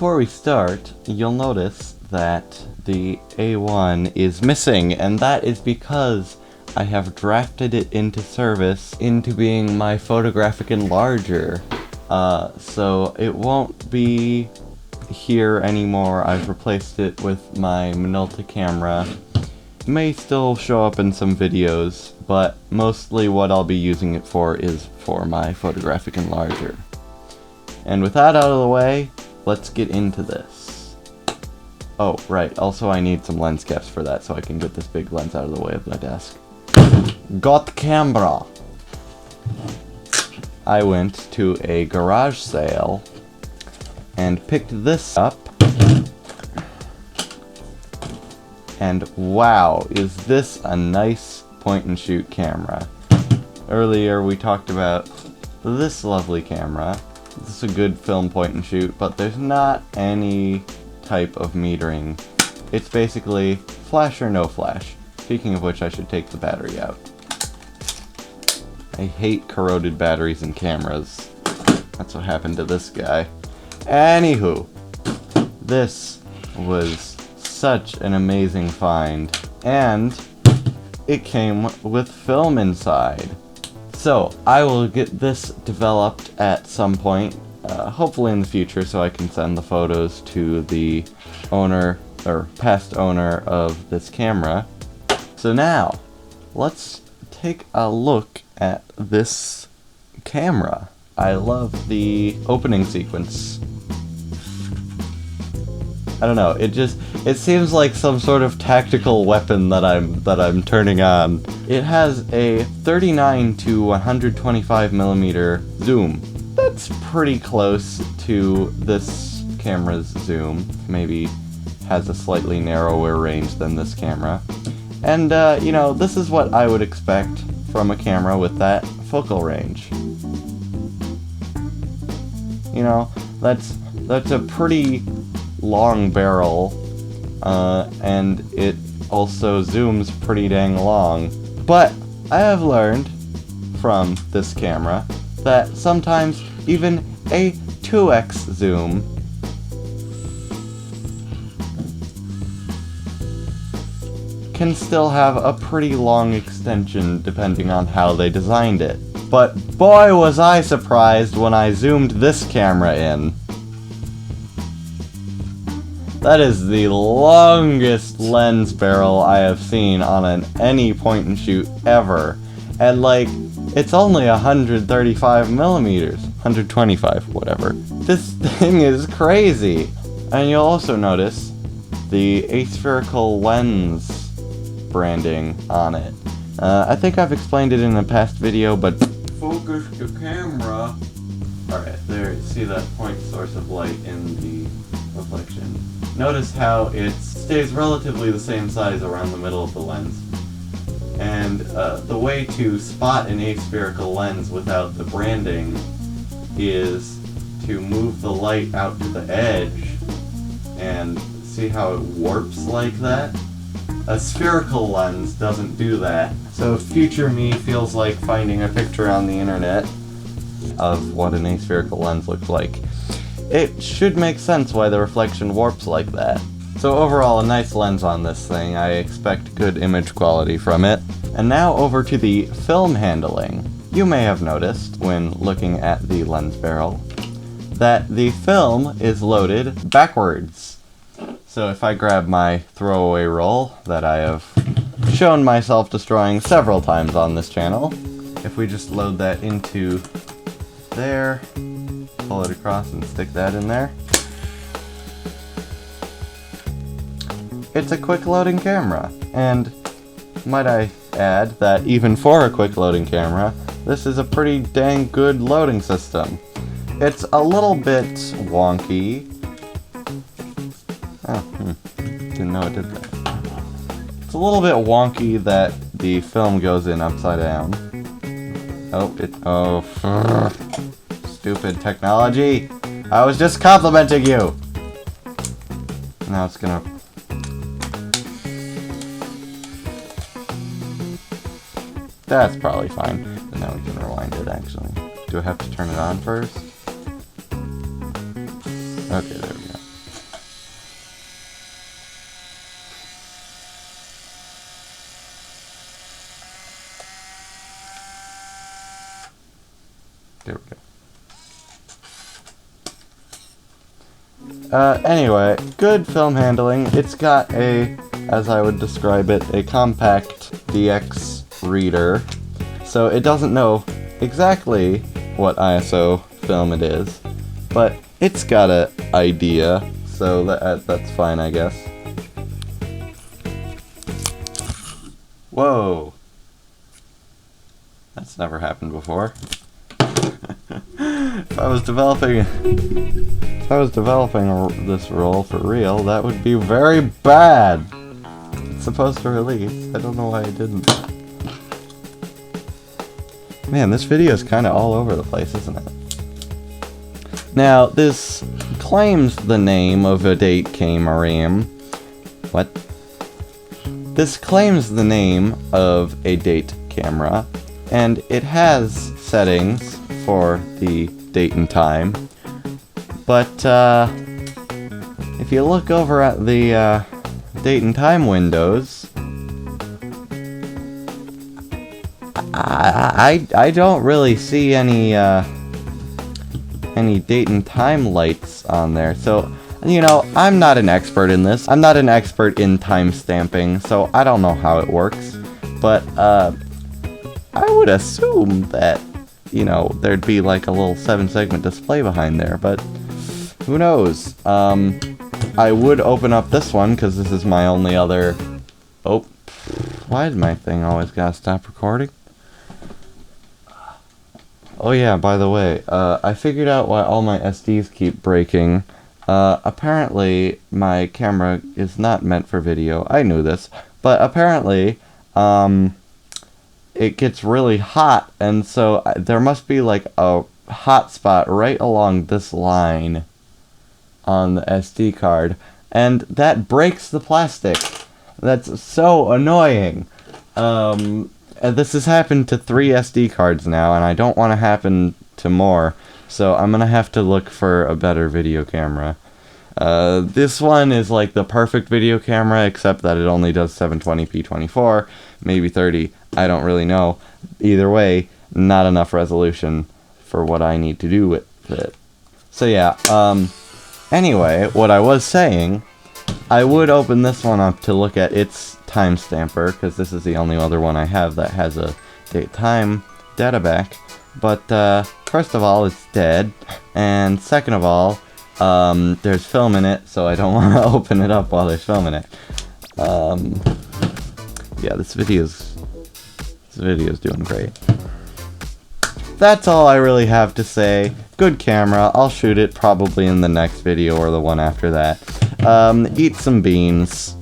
before we start, you'll notice that the A1 is missing, and that is because I have drafted it into service into being my photographic enlarger. So it won't be here anymore. I've replaced it with my Minolta camera. It may still show up in some videos, but mostly what I'll be using it for is for my photographic enlarger. And with that out of the way, let's get into this. Oh, right, also I need some lens caps for that so I can get this big lens out of the way of my desk. Got camera! I went to a garage sale and picked this up. And wow, is this a nice point and shoot camera. Earlier we talked about this lovely camera. This is a good film point and shoot, but there's not any type of metering. It's basically flash or no flash. Speaking of which, I should take the battery out. I hate corroded batteries in cameras. That's what happened to this guy. Anywho, this was such an amazing find, and it came with film inside. So, I will get this developed at some point, hopefully in the future, so I can send the photos to the owner, or past owner of this camera. So now, let's take a look at this camera. I love the opening sequence. I don't know, it seems like some sort of tactical weapon that I'm turning on. It has a 39 to 125 millimeter zoom. That's pretty close to this camera's zoom. Maybe has a slightly narrower range than this camera. And you know, this is what I would expect from a camera with that focal range. You know, that's a pretty long barrel, and it also zooms pretty dang long. But I have learned from this camera that sometimes even a 2x zoom can still have a pretty long extension depending on how they designed it. But boy was I surprised when I zoomed this camera in. That is the longest lens barrel I have seen on any point and shoot ever. And like, it's only 135 millimeters. 125, whatever. This thing is crazy. And you'll also notice the aspherical lens branding on it. I think I've explained it in a past video, but focus the camera. Alright, there, see that point source of light in the reflection. Notice how it stays relatively the same size around the middle of the lens. And the way to spot an aspherical lens without the branding is to move the light out to the edge and see how it warps like that? A spherical lens doesn't do that. So if future me feels like finding a picture on the internet of what an aspherical lens looks like, it should make sense why the reflection warps like that. So overall, a nice lens on this thing. I expect good image quality from it. And now over to the film handling. You may have noticed, when looking at the lens barrel, that the film is loaded backwards. So if I grab my throwaway roll that I have shown myself destroying several times on this channel, if we just load that into there, pull it across and stick that in there, it's a quick loading camera. And might I add that even for a quick loading camera, this is a pretty dang good loading system. It's a little bit wonky. Oh, didn't know it did that. It's a little bit wonky that the film goes in upside down. Oh, stupid technology. I was just complimenting you. Now it's gonna... That's probably fine. And now we can rewind it, actually. Do I have to turn it on first? Okay, there we go. There we go. Anyway, good film handling. It's got a, as I would describe it, a compact DX reader. So it doesn't know exactly what ISO film it is, but it's got an idea, so that's fine, I guess. Whoa! That's never happened before. If I was developing this roll for real, that would be very bad. It's supposed to release. I don't know why I didn't. Man, this video is kind of all over the place, isn't it? Now, this claims the name of a date camera. What? This claims the name of a date camera, and it has settings for the date and time. But, if you look over at the, date and time windows, I don't really see any date and time lights on there. So, you know, I'm not an expert in this. I'm not an expert in time stamping, so I don't know how it works. But, I would assume that, you know, there'd be like a little 7-segment display behind there, but who knows? I would open up this one, because this is my only other... Oh, why did my thing always gotta stop recording? Oh yeah, by the way, I figured out why all my SDs keep breaking. Apparently, my camera is not meant for video. I knew this, but apparently, it gets really hot, and so there must be like a hot spot right along this line on the SD card, and that breaks the plastic. That's so annoying. And this has happened to 3 SD cards now, and I don't want to happen to more, so I'm gonna have to look for a better video camera. This one is like the perfect video camera, except that it only does 720p 24, maybe 30, I don't really know. Either way, not enough resolution for what I need to do with it. So yeah, anyway, what I was saying, I would open this one up to look at its time stamper, because this is the only other one I have that has a date-time data back. But, first of all, it's dead, and second of all, there's film in it, so I don't want to open it up while there's film in it. Yeah, this video's doing great. That's all I really have to say. Good camera. I'll shoot it probably in the next video or the one after that. Eat some beans.